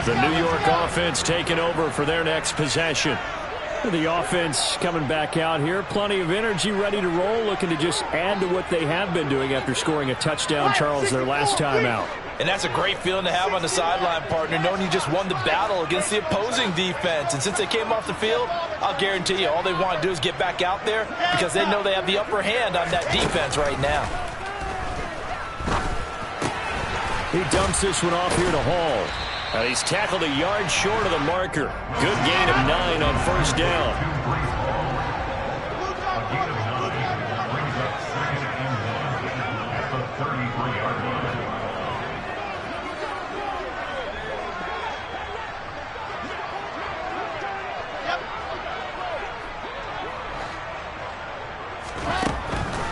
The New York offense taking over for their next possession. The offense coming back out here. Plenty of energy, ready to roll, looking to just add to what they have been doing after scoring a touchdown, Charles, their last time out. And that's a great feeling to have on the sideline, partner, knowing you just won the battle against the opposing defense. And since they came off the field, I'll guarantee you all they want to do is get back out there because they know they have the upper hand on that defense right now. He dumps this one off here to Hall. He's tackled a yard short of the marker. Good gain of 9 on first down.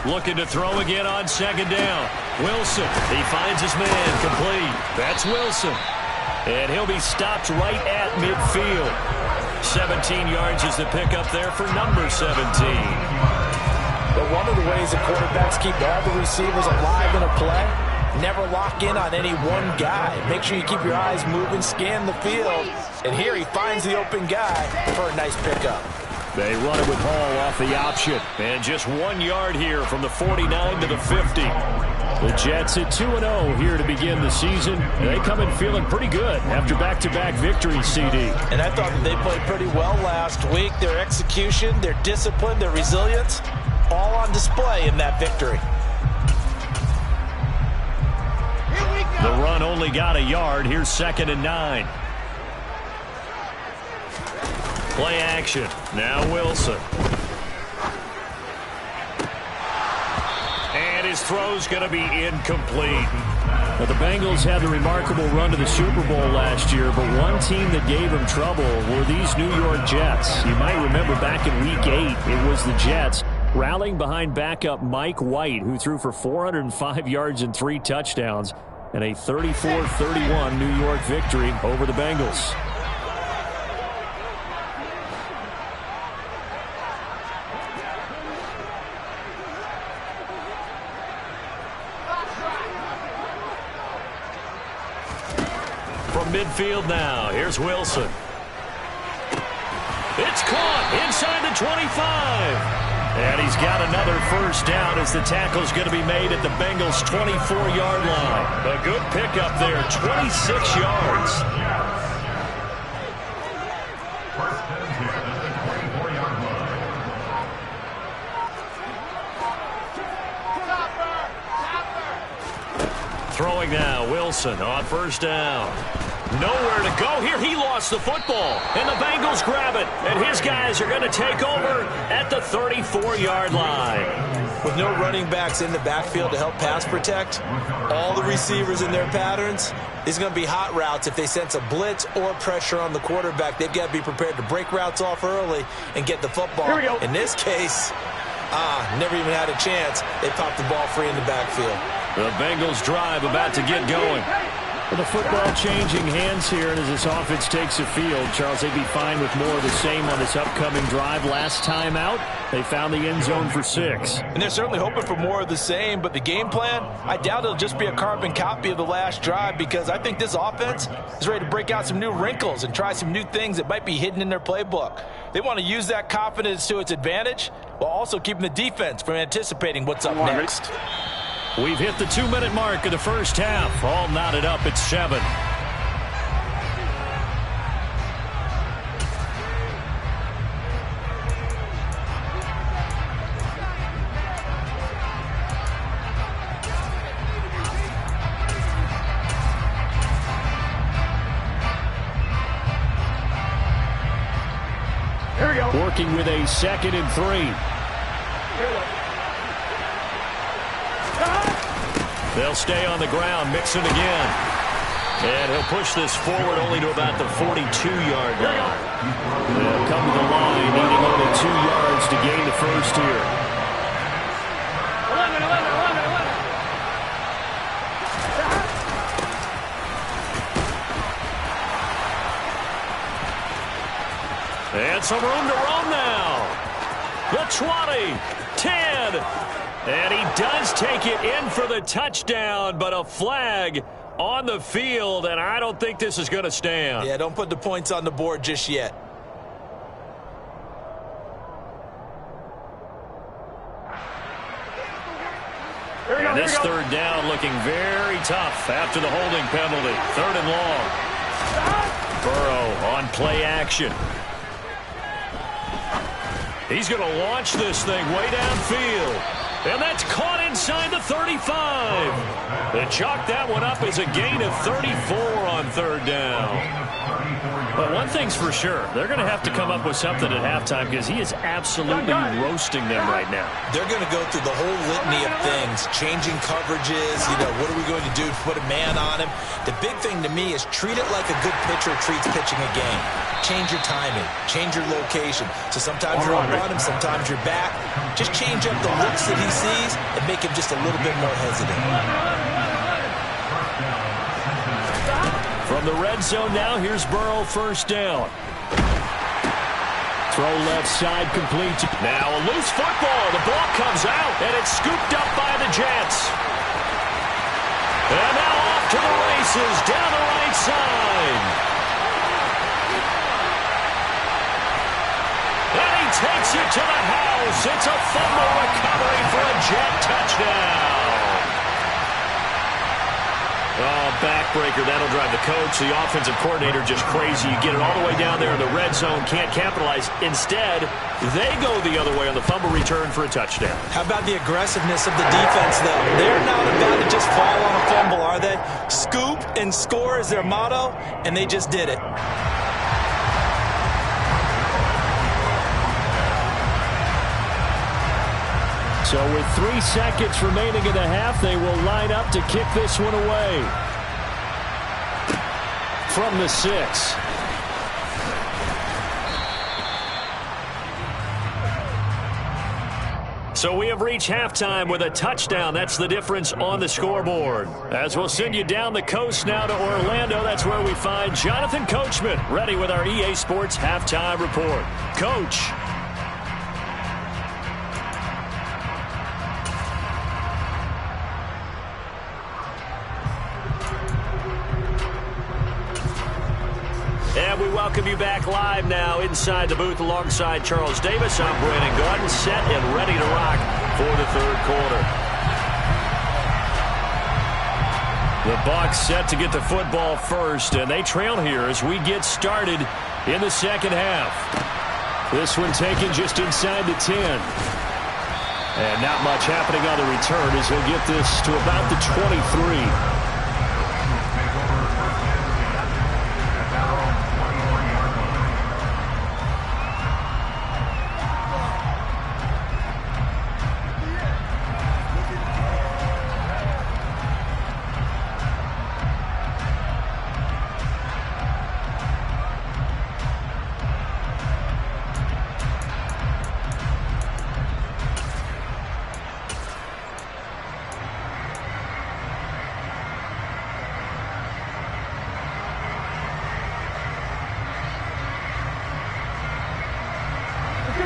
Looking to throw again on second down. Wilson, he finds his man, complete. That's Wilson. And he'll be stopped right at midfield. 17 yards is the pickup there for number 17. But one of the ways the quarterbacks keep all the receivers alive in a play, never lock in on any one guy. Make sure you keep your eyes moving, scan the field. And here he finds the open guy for a nice pickup. They run it with Hall off the option. And just 1 yard here from the 49 to the 50. The Jets at 2-0 here to begin the season. They come in feeling pretty good after back-to-back victories, CD. And I thought that they played pretty well last week. Their execution, their discipline, their resilience, all on display in that victory. The run only got a yard. Here's 2nd and 9. Play action. Now Wilson. And his throw's going to be incomplete. Now, the Bengals had the remarkable run to the Super Bowl last year, but one team that gave them trouble were these New York Jets. You might remember back in Week 8, it was the Jets rallying behind backup Mike White, who threw for 405 yards and 3 touchdowns, and a 34-31 New York victory over the Bengals. Midfield now. Here's Wilson. It's caught inside the 25. And he's got another first down as the tackle's going to be made at the Bengals' 24-yard line. A good pickup there, 26 yards. Throwing now, Wilson on first down. Nowhere to go here. He lost the football, and the Bengals grab it. And his guys are going to take over at the 34-yard line. With no running backs in the backfield to help pass protect, all the receivers in their patterns, these are going to be hot routes if they sense a blitz or pressure on the quarterback. They've got to be prepared to break routes off early and get the football. Here we go. In this case, never even had a chance. They popped the ball free in the backfield. The Bengals drive about to get going. With the football changing hands here, and as this offense takes the field, Charles, they'd be fine with more of the same on this upcoming drive. Last time out, they found the end zone for 6. And they're certainly hoping for more of the same, but the game plan, I doubt it'll just be a carbon copy of the last drive, because I think this offense is ready to break out some new wrinkles and try some new things that might be hidden in their playbook. They want to use that confidence to its advantage while also keeping the defense from anticipating what's up next. We've hit the 2-minute mark of the first half. All knotted up at 7. Here we go. Working with a 2nd and 3. They'll stay on the ground, Mixon again. And he'll push this forward only to about the 42-yard line. They'll come to the line, needing only 2 yards to gain the first here. 11. And some room to run now. The 20, 10. And he does take it in for the touchdown, but a flag on the field, and I don't think this is going to stand. Yeah, don't put the points on the board just yet. And this third down looking very tough after the holding penalty. 3rd and long. Burrow on play action. He's going to launch this thing way downfield. And that's caught inside the 35. They chalk that one up as a gain of 34 on 3rd down. But one thing's for sure, they're going to have to come up with something at halftime because he is absolutely roasting them right now. They're going to go through the whole litany of things, changing coverages, what are we going to do to put a man on him? The big thing to me is treat it like a good pitcher treats pitching a game. Change your timing, change your location. So sometimes you're on him, sometimes you're back. Just change up the looks that he sees and make him just a little bit more hesitant. From the red zone now, here's Burrow, 1st down. Throw left side complete. Now a loose football. The ball comes out, and it's scooped up by the Jets. And now off to the races down the right side. And he takes it to the house. It's a fumble recovery for a Jet touchdown. Oh, backbreaker. That'll drive the coach, the offensive coordinator, just crazy. You get it all the way down there in the red zone, can't capitalize. Instead, they go the other way on the fumble return for a touchdown. How about the aggressiveness of the defense, though? They're not about to just fall on a fumble, are they? Scoop and score is their motto, and they just did it. So with 3 seconds remaining in the half, they will line up to kick this one away. From the 6. So we have reached halftime with a touchdown. That's the difference on the scoreboard. As we'll send you down the coast now to Orlando, that's where we find Jonathan Coachman, ready with our EA Sports Halftime Report. Coach. And we welcome you back live now inside the booth alongside Charles Davis. I'm Brandon Gaudin, set and ready to rock for the 3rd quarter. The Bucs set to get the football first, and they trail here as we get started in the 2nd half. This one taken just inside the 10. And not much happening on the return as he'll get this to about the 23.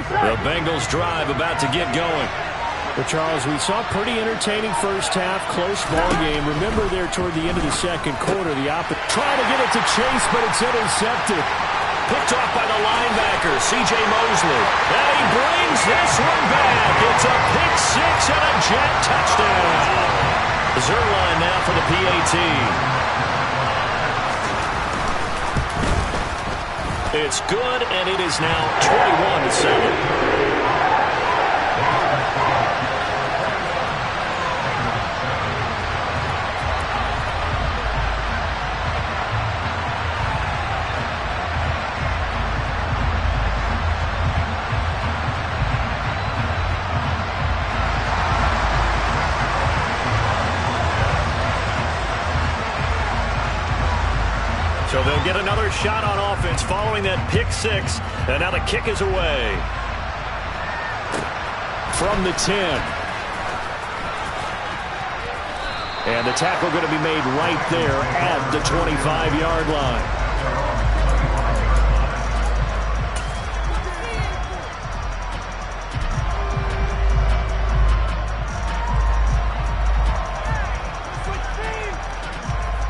The Bengals drive about to get going. Well, Charles, we saw a pretty entertaining first half, close ball game. Remember there toward the end of the 2nd quarter, the opposite trying to get it to Chase, but it's intercepted. Picked off by the linebacker, C.J. Mosley. And he brings this one back. It's a pick 6 and a Jet touchdown. Zuerlein now for the PAT. It's good, and it is now 21-7. So they'll get another shot on offense following that pick 6. And now the kick is away. From the 10. And the tackle going to be made right there at the 25-yard line.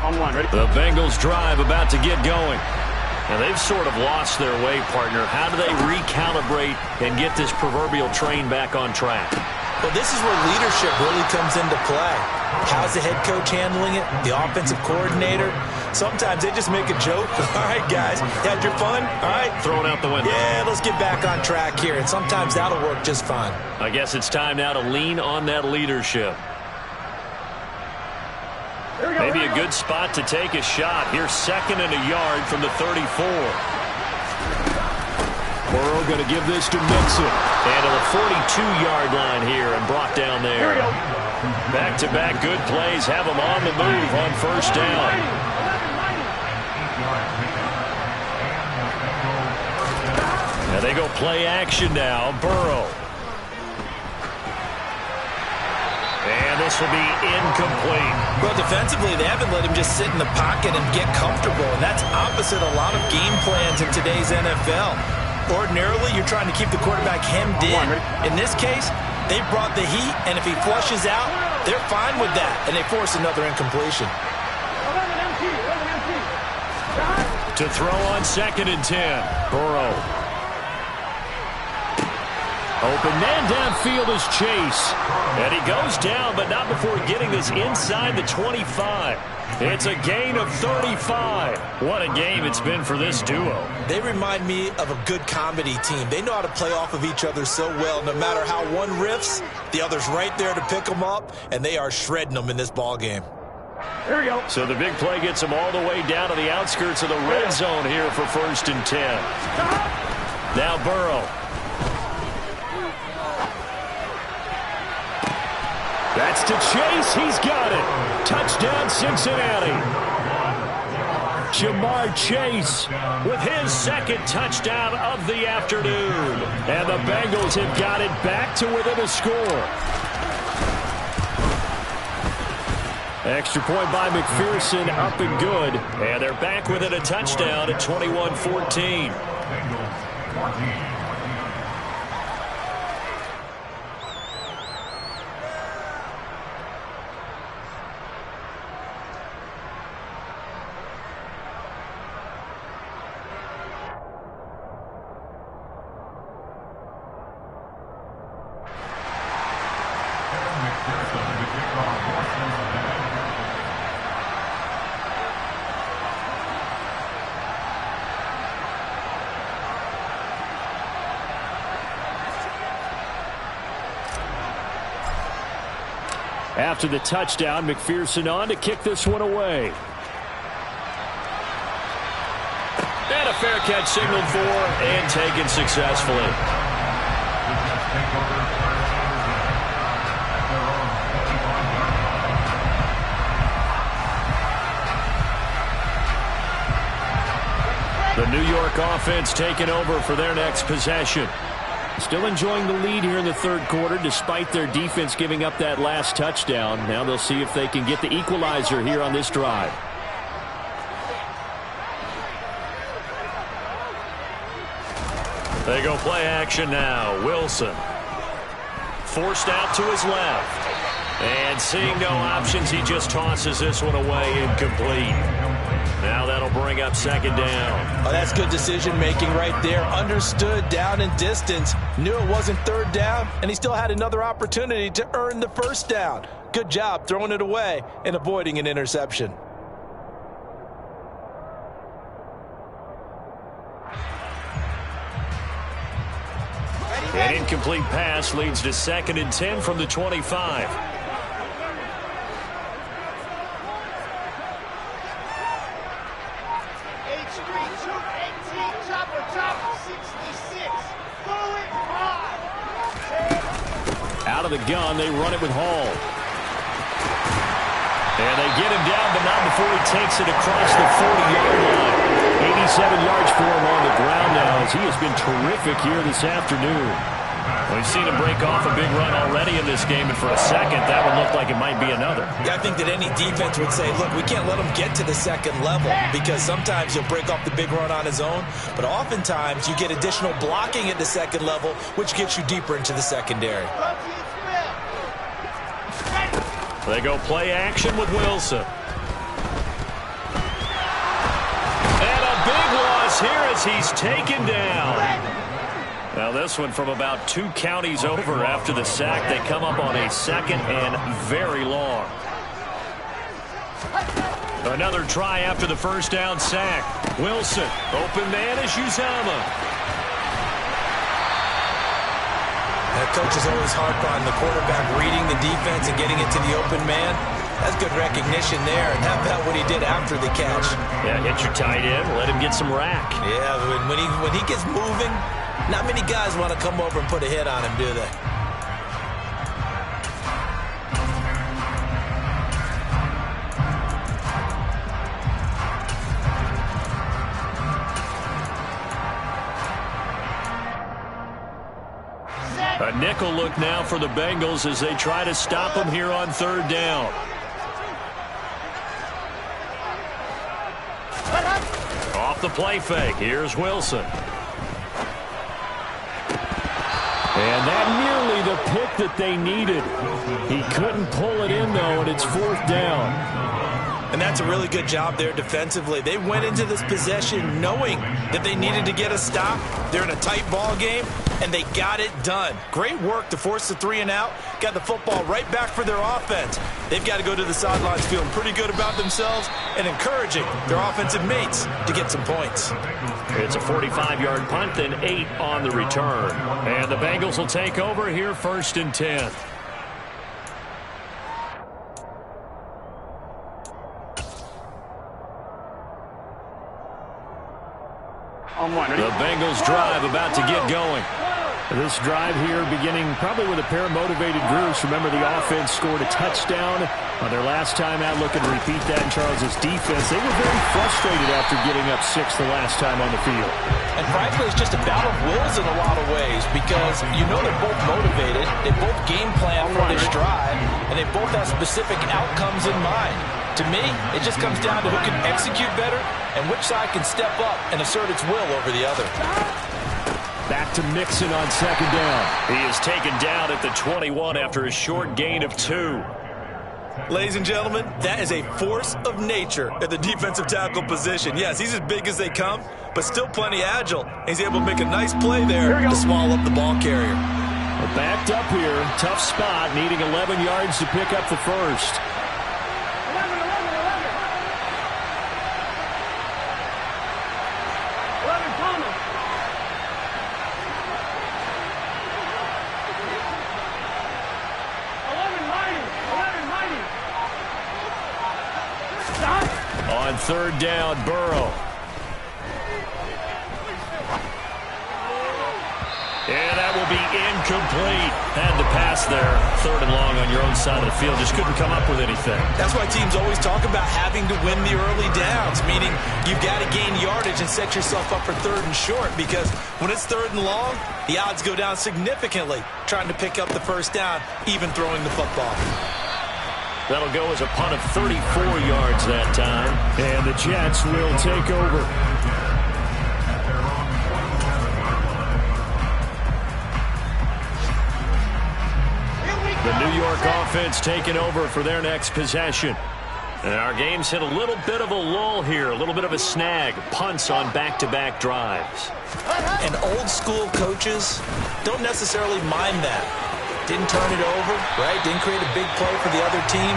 On The Bengals drive about to get going. Now, they've sort of lost their way, partner. How do they recalibrate and get this proverbial train back on track? Well, this is where leadership really comes into play. How's the head coach handling it? The offensive coordinator? Sometimes they just make a joke. All right, guys, had your fun? All right. Throw it out the window. Yeah, let's get back on track here, and sometimes that'll work just fine. I guess it's time now to lean on that leadership. Maybe a good spot to take a shot. Here's 2nd and a yard from the 34. Burrow going to give this to Mixon. And to the 42-yard line here and brought down there. Back-to-back good plays have them on the move on 1st down. Now they go play action now. Burrow. And this will be incomplete. Well, defensively, they haven't let him just sit in the pocket and get comfortable. And that's opposite a lot of game plans in today's NFL. Ordinarily, you're trying to keep the quarterback hemmed in. In this case, they brought the heat, and if he flushes out, they're fine with that, and they force another incompletion. To throw on 2nd and 10. Burrow. Open man downfield is Chase. And he goes down, but not before getting this inside the 25. It's a gain of 35. What a game it's been for this duo. They remind me of a good comedy team. They know how to play off of each other so well. No matter how one riffs, the other's right there to pick them up, and they are shredding them in this ball game. Here we go. So the big play gets them all the way down to the outskirts of the red zone here for 1st and 10. Now Burrow. That's to Chase. He's got it. Touchdown, Cincinnati. Jamar Chase with his 2nd touchdown of the afternoon. And the Bengals have got it back to within a score. Extra point by McPherson, up and good. And they're back within a touchdown at 21-14. After the touchdown, McPherson on to kick this one away. And a fair catch signaled for and taken successfully. The New York offense taking over for their next possession. Still enjoying the lead here in the 3rd quarter despite their defense giving up that last touchdown. Now they'll see if they can get the equalizer here on this drive. They go play action now. Wilson. Forced out to his left. And seeing no options, he just tosses this one away incomplete. Now that'll bring up 2nd down. Oh, that's good decision-making right there. Understood down and distance. Knew it wasn't 3rd down, and he still had another opportunity to earn the 1st down. Good job throwing it away and avoiding an interception. An incomplete pass leads to 2nd and 10 from the 25. Out of the gun, they run it with Hall. And they get him down, but not before he takes it across the 40-yard line. 87 yards for him on the ground now as he has been terrific here this afternoon. We've seen him break off a big run already in this game, and for a second, that one looked like it might be another. Yeah, I think that any defense would say, look, we can't let him get to the 2nd level because sometimes he'll break off the big run on his own, but oftentimes you get additional blocking at the 2nd level, which gets you deeper into the secondary. They go play action with Wilson. this here as he's taken down. Now this one from about 2 counties over after the sack. They come up on a 2nd and very long. Another try after the first down sack. Wilson, open man is Uzomah. That coach is always harp on the quarterback reading the defense and getting into the open man. That's good recognition there, and how about what he did after the catch? Yeah, hit your tight end, let him get some rack. Yeah, when he gets moving, not many guys want to come over and put a hit on him, do they? A nickel look now for the Bengals as they try to stop him here on 3rd down. Off the play fake. Here's Wilson. And that nearly the pick that they needed. He couldn't pull it in, though, and it's 4th down. And that's a really good job there defensively. They went into this possession knowing that they needed to get a stop. They're in a tight ball game, and they got it done. Great work to force the 3 and out. Got the football right back for their offense. They've got to go to the sidelines feeling pretty good about themselves and encouraging their offensive mates to get some points. It's a 45-yard punt, then 8 on the return. And the Bengals will take over here 1st and 10. The Bengals drive about to get going. This drive here beginning probably with a pair of motivated groups. Remember, the offense scored a touchdown on their last time out. Looking to repeat that in Charles' defense. They were very frustrated after getting up 6 the last time on the field. And frankly, it's just a battle of wills in a lot of ways because you know they're both motivated. They both game plan for this drive, and they both have specific outcomes in mind. To me, it just comes down to who can execute better and which side can step up and assert its will over the other. Back to Mixon on 2nd down. He is taken down at the 21 after a short gain of 2. Ladies and gentlemen, that is a force of nature at the defensive tackle position. Yes, he's as big as they come, but still plenty agile. He's able to make a nice play there to swallow up the ball carrier. We're backed up here. Tough spot, needing 11 yards to pick up the first. On 3rd down, Burrow. And that will be incomplete. Had to pass there. 3rd and long on your own side of the field. Just couldn't come up with anything. That's why teams always talk about having to win the early downs, meaning you've got to gain yardage and set yourself up for 3rd and short, because when it's 3rd and long, the odds go down significantly trying to pick up the first down, even throwing the football. That'll go as a punt of 34 yards that time. And the Jets will take over. The New York offense taking over for their next possession. And our game's hit a little bit of a lull here, a little bit of a snag. Punts on back-to-back drives. And old-school coaches don't necessarily mind that. Didn't turn it over, right? Didn't create a big play for the other team.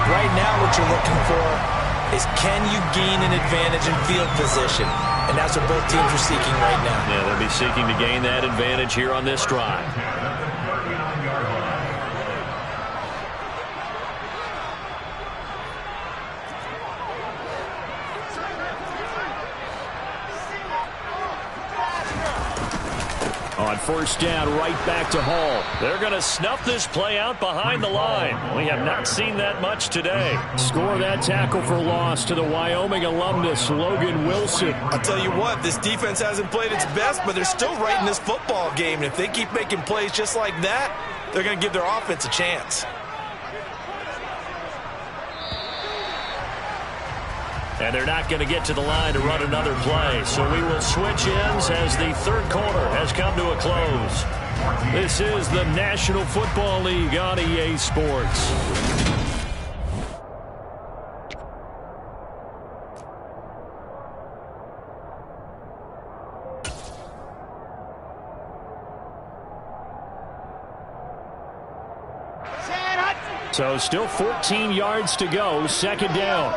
Right now what you're looking for is, can you gain an advantage in field position? And that's what both teams are seeking right now. Yeah, they'll be seeking to gain that advantage here on this drive. On 1st down, right back to Hall. They're going to snuff this play out behind the line. We have not seen that much today. Score that tackle for loss to the Wyoming alumnus, Logan Wilson. I'll tell you what, this defense hasn't played its best, but they're still right in this football game. And if they keep making plays just like that, they're going to give their offense a chance. And they're not going to get to the line to run another play. So we will switch ends as the 3rd quarter has come to a close. This is the National Football League on EA Sports. So still 14 yards to go. Second down.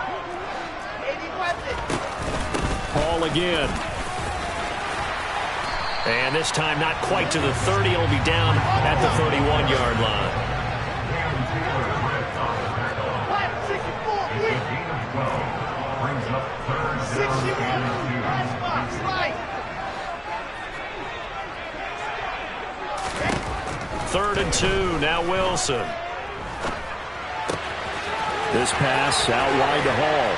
Hall again. And this time not quite to the 30. It'll be down at the 31-yard line. Third and 2. Now Wilson. This pass out wide to Hall.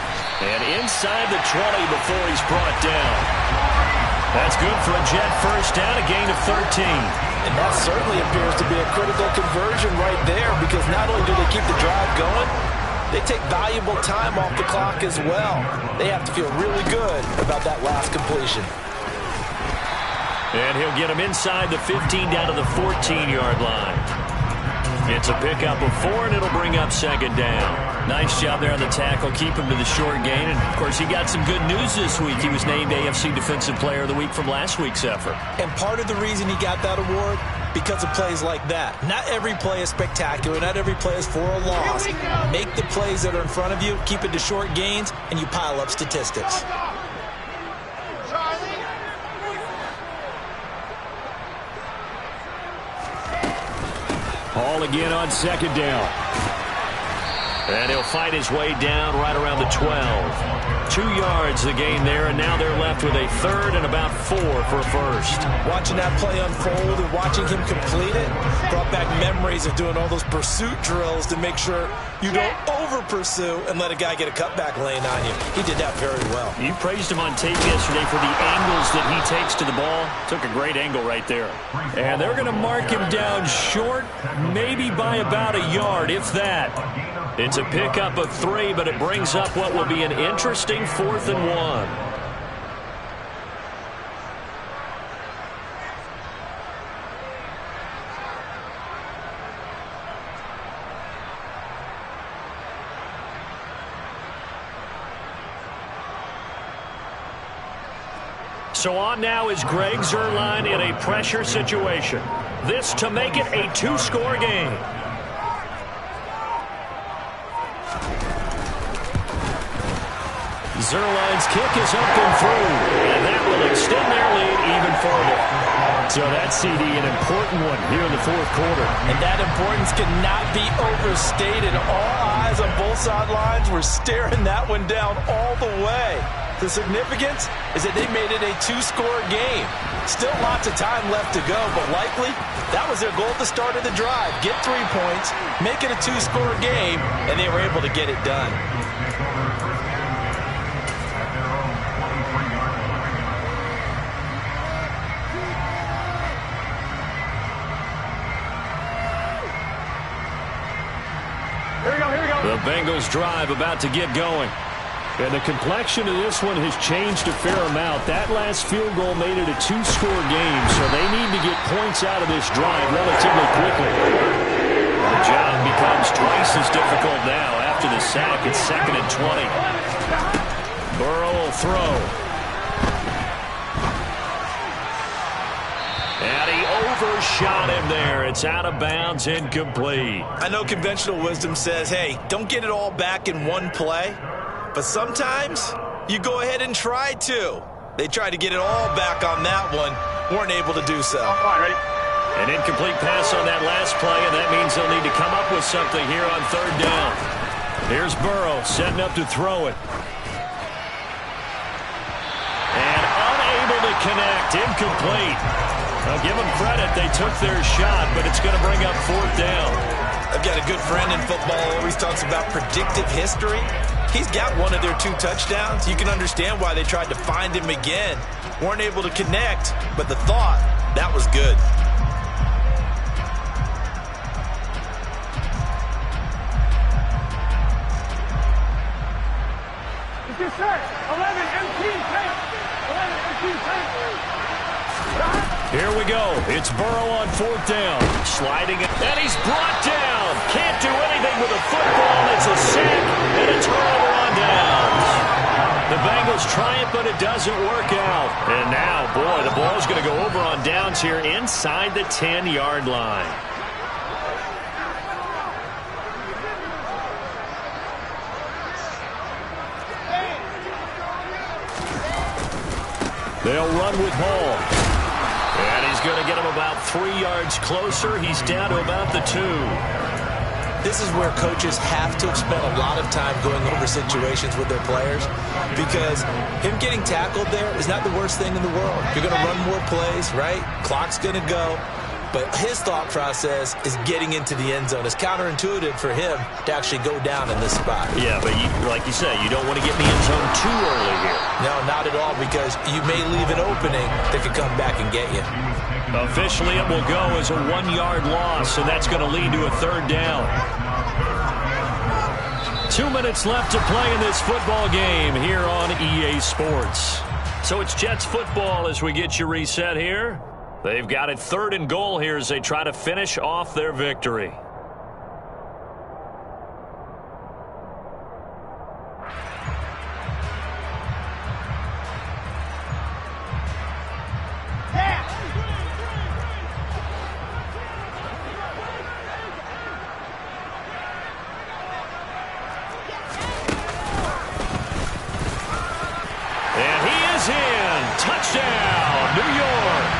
And inside the 20 before he's brought down. That's good for a Jet first down, a gain of 13. And that certainly appears to be a critical conversion right there, because not only do they keep the drive going, they take valuable time off the clock as well. They have to feel really good about that last completion. And he'll get him inside the 15 down to the 14-yard line. It's a pickup of 4, and it'll bring up second down. Nice job there on the tackle. Keep him to the short gain. And, of course, he got some good news this week. He was named AFC Defensive Player of the Week from last week's effort. And part of the reason he got that award, because of plays like that. Not every play is spectacular. Not every play is for a loss. Make the plays that are in front of you, keep it to short gains, and you pile up statistics. Hall again on second down. And he'll fight his way down right around the 12. 2 yards the gain there, and now they're left with a third and about 4 for a first. Watching that play unfold and watching him complete it brought back memories of doing all those pursuit drills to make sure you don't over-pursue and let a guy get a cutback lane on you. He did that very well. You praised him on tape yesterday for the angles that he takes to the ball. Took a great angle right there. And they're going to mark him down short, maybe by about a yard, if that. It's a pickup of 3, but it brings up what will be an interesting 4th and 1. So on now is Greg Zuerlein in a pressure situation. This to make it a 2-score game. Zuerlein's kick is up and through, and that will extend their lead even further. So that CD, an important one here in the 4th quarter. And that importance cannot be overstated. All eyes on both sidelines were staring that one down all the way. The significance is that they made it a 2-score game. Still lots of time left to go, but likely that was their goal at the start of the drive. Get 3 points, make it a 2-score game, and they were able to get it done. The Bengals drive about to get going. And the complexion of this one has changed a fair amount. That last field goal made it a 2-score game, so they need to get points out of this drive relatively quickly. The job becomes twice as difficult now after the sack. It's 2nd and 20. Burrow will throw. And he overshot him there. It's out of bounds, incomplete. I know conventional wisdom says, hey, don't get it all back in one play. But sometimes you go ahead and try to. They tried to get it all back on that one. Weren't able to do so. All right, ready? An incomplete pass on that last play, and that means they'll need to come up with something here on 3rd down. Here's Burrow setting up to throw it. And unable to connect. Incomplete. I'll give them credit. They took their shot, but it's going to bring up 4th down. I've got a good friend in football who always talks about predictive history. He's got one of their 2 touchdowns. You can understand why they tried to find him again. Weren't able to connect, but the thought, that was good. It's your set. 11, empty, tank. 11, empty, tank. Here we go. It's Burrow on 4th down. Sliding it, and he's brought down. Can't do anything with a football. It's a sack and a turnover on downs. The Bengals try it, but it doesn't work out. And now, boy, the ball's going to go over on downs here inside the 10-yard line. They'll run with Hall. And he's going to get him about 3 yards closer. He's down to about the 2. This is where coaches have to spend a lot of time going over situations with their players, because him getting tackled there is not the worst thing in the world. You're going to run more plays, right? Clock's going to go. But his thought process is getting into the end zone. It's counterintuitive for him to actually go down in this spot. Yeah, but like you said, you don't want to get in the end zone too early here. No, not at all, because you may leave an opening that could come back and get you. Officially, it will go as a 1-yard loss, and that's going to lead to a 3rd down. 2 minutes left to play in this football game here on EA Sports. So it's Jets football as we get you reset here. They've got it 3rd and goal here as they try to finish off their victory. And he is in. Touchdown, New York.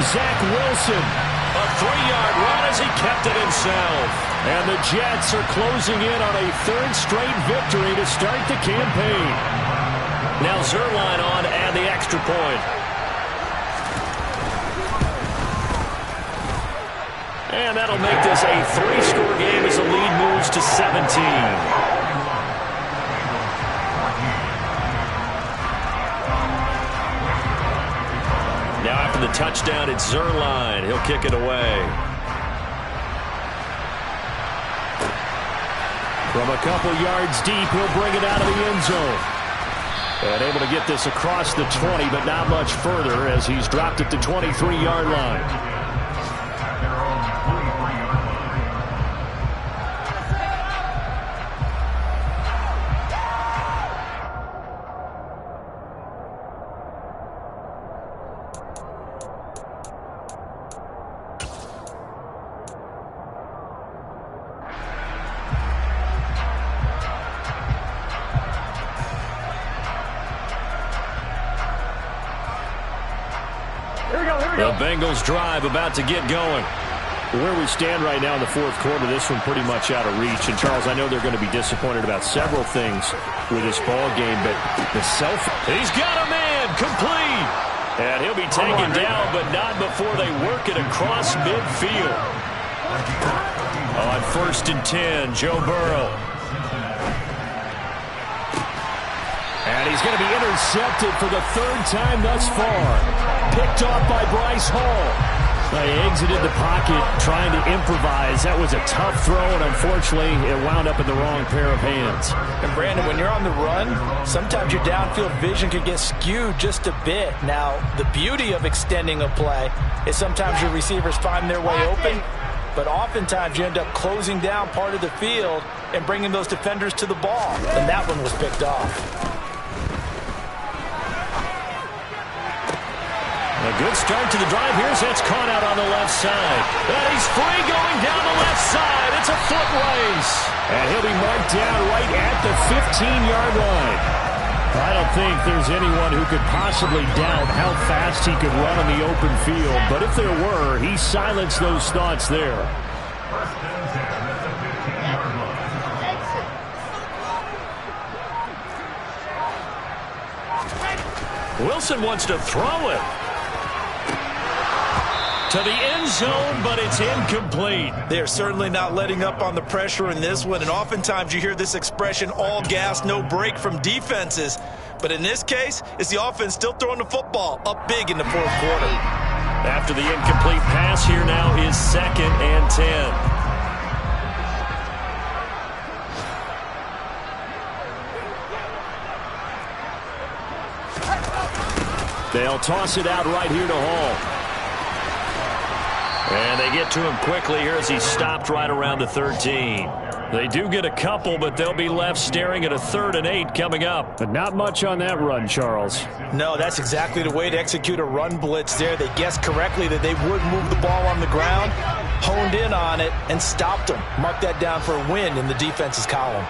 Zach Wilson, a 3-yard run as he kept it himself. And the Jets are closing in on a 3rd straight victory to start the campaign. Now Zuerlein on to add the extra point. And that'll make this a 3-score game as the lead moves to 17. Now after the touchdown, it's Zuerlein. He'll kick it away. From a couple yards deep, he'll bring it out of the end zone. And able to get this across the 20, but not much further as he's dropped it to 23-yard line. The Bengals drive about to get going. Where we stand right now in the 4th quarter, this one pretty much out of reach. And, Charles, I know they're going to be disappointed about several things with this ball game, but the He's got a man, complete. And he'll be taken down, but not before they work it across midfield. On 1st and 10, Joe Burrow. And he's going to be intercepted for the 3rd time thus far. Picked off by Bryce Hall. They exited the pocket trying to improvise. That was a tough throw, and unfortunately, it wound up in the wrong pair of hands. And, Brandon, when you're on the run, sometimes your downfield vision could get skewed just a bit. Now, the beauty of extending a play is sometimes your receivers find their way open, but oftentimes you end up closing down part of the field and bringing those defenders to the ball. And that one was picked off. A good start to the drive. Here's that's caught out on the left side. And he's free going down the left side. It's a foot race. And he'll be marked down right at the 15-yard line. I don't think there's anyone who could possibly doubt how fast he could run on the open field. But if there were, he silenced those thoughts there. Wilson wants to throw it to the end zone, but it's incomplete. They're certainly not letting up on the pressure in this one, and oftentimes you hear this expression, all gas, no break from defenses. But in this case, it's the offense still throwing the football up big in the 4th quarter. After the incomplete pass, here now is 2nd and 10. They'll toss it out right here to Hall. And they get to him quickly here as he's stopped right around the 13. They do get a couple, but they'll be left staring at a 3rd and 8 coming up. But not much on that run, Charles. No, that's exactly the way to execute a run blitz there. They guessed correctly that they would move the ball on the ground, honed in on it, and stopped them. Mark that down for a win in the defense's column.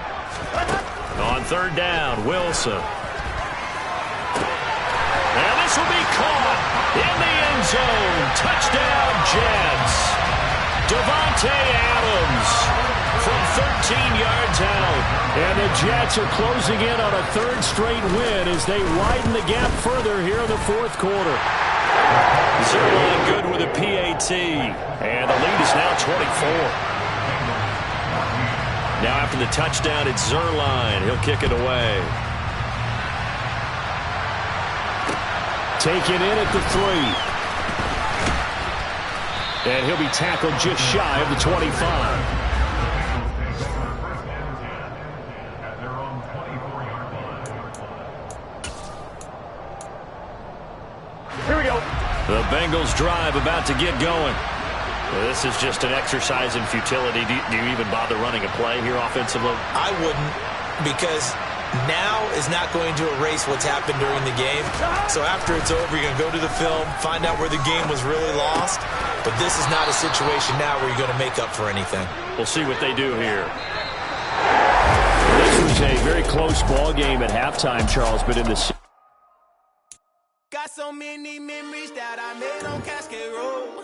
On 3rd down, Wilson. And This will be caught in the end zone. Touchdown, Jets. Davante Adams from 13 yards out. And the Jets are closing in on a third straight win as they widen the gap further here in the fourth quarter. Zerline good with a PAT. And the lead is now 24. Now after the touchdown, it's Zerline. He'll kick it away. Taken in at the 3. And he'll be tackled just shy of the 25. Here we go. The Bengals drive about to get going. This is just an exercise in futility. Do you even bother running a play here offensively? I wouldn't, because now is not going to erase what's happened during the game. So after it's over, you're going to go to the film, find out where the game was really lost. But this is not a situation now where you're going to make up for anything. We'll see what they do here. This was a very close ball game at halftime, Charles, but in the... Got so many memories that I made on Cascade Road.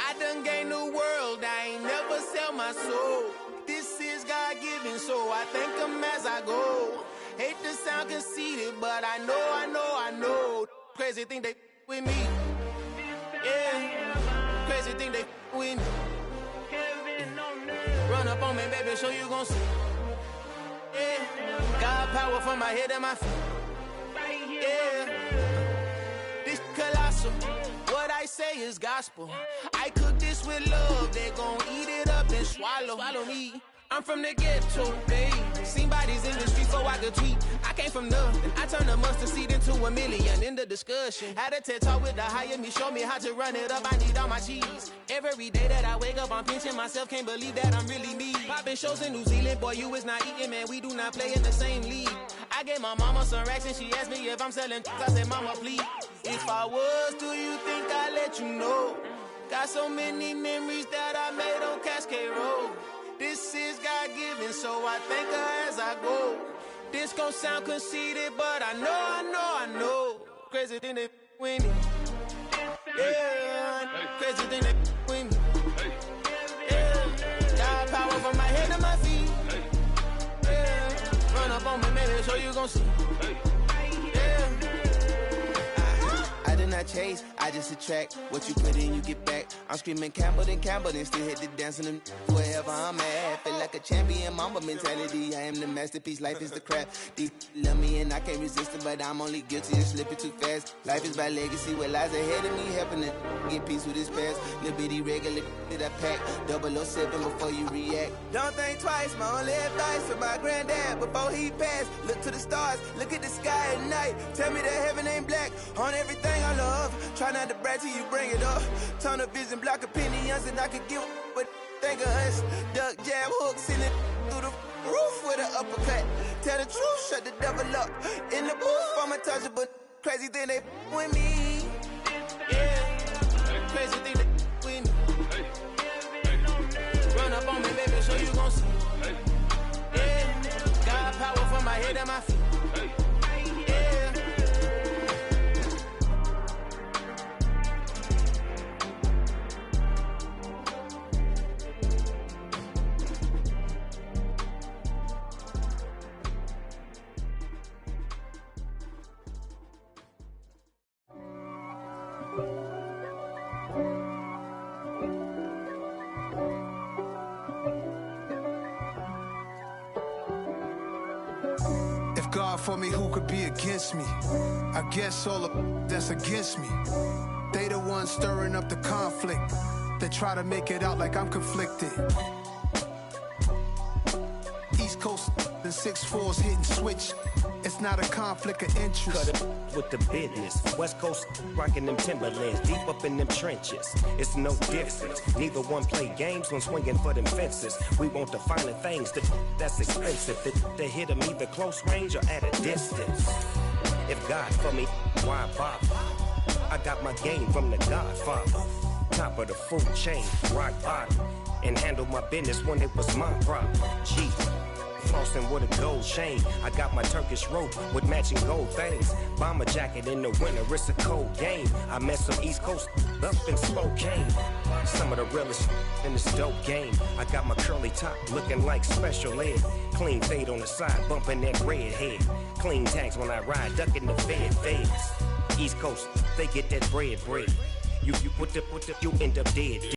I done gained the world, I ain't never sell my soul. This is God-given, so I thank him as I go. Hate to sound conceited, but I know. Crazy thing they with me. Yeah, crazy thing they with me. Run up on me, baby, show you gon' see. Yeah, God power from my head and my feet. Yeah, this colossal. What I say is gospel. I cook this with love. They gon' eat it up and swallow me. I'm from the ghetto, babe. Seen bodies in the street so I could tweet. I came from nothing. I turned a mustard seed into $1 million in the discussion. Had a TED talk with the higher me, show me how to run it up. I need all my cheese. Every day that I wake up, I'm pinching myself. Can't believe that I'm really me. Popping shows in New Zealand, boy, you is not eating, man. We do not play in the same league. I gave my mama some racks and she asked me if I'm selling. I said, mama, please. If I was, do you think I'd let you know? Got so many memories that I made on Cascade Road. This is God-given, so I thank her as I go. This gon' sound conceited, but I know. Crazy thing they with me. Yeah, crazy thing they with me. Yeah, got power from my head to my feet. Yeah, run up on me, maybe so you gon' see. Yeah. I did not chase, I just attract. What you put in, you get back. I'm screaming Campbell, then still hit the dance and wherever I'm at. Feel like a champion, mamba mentality. I am the masterpiece, life is the crap. These love me and I can't resist it, but I'm only guilty of slipping too fast. Life is by legacy, what lies ahead of me, helping to get peace with this past. Little bitty regular that I pack, 007 before you react. Don't think twice, my only advice for my granddad before he passed. Look to the stars, look at the sky at night. Tell me that heaven ain't black on everything I love. Try not to brag till you bring it up. Tunnel vision, block opinions, and I could give what think of us. Duck, jab, hook, send it through the roof with an uppercut. Tell the truth, shut the devil up. In the booth, I'm untouchable. Crazy thing they with me. Yeah, crazy thing they with me. Run up on me, baby, so you gon' see. Yeah, got power from my head and my feet. God for me, who could be against me? I guess all of that's against me. They the ones stirring up the conflict. They try to make it out like I'm conflicted. East Coast and 6'4's hitting switch. It's not a conflict of interest. Cut it with the business. West Coast rocking them Timberlands, deep up in them trenches. It's no difference. Neither one play games when swinging for them fences. We want the finer things that's expensive. They hit them either close range or at a distance. If God for me, why bother? I got my game from the Godfather. Top of the food chain, rock bottom. And handle my business when it was my problem. Gee. flossing with a gold chain. I got my Turkish rope with matching gold things. Bomber jacket in the winter, it's a cold game. I met some East Coast up in Spokane. Some of the realest in this dope game. I got my curly top looking like special ed. Clean fade on the side, bumping that red head. Clean tags when I ride, ducking the feds. East Coast, they get that bread. You end up dead.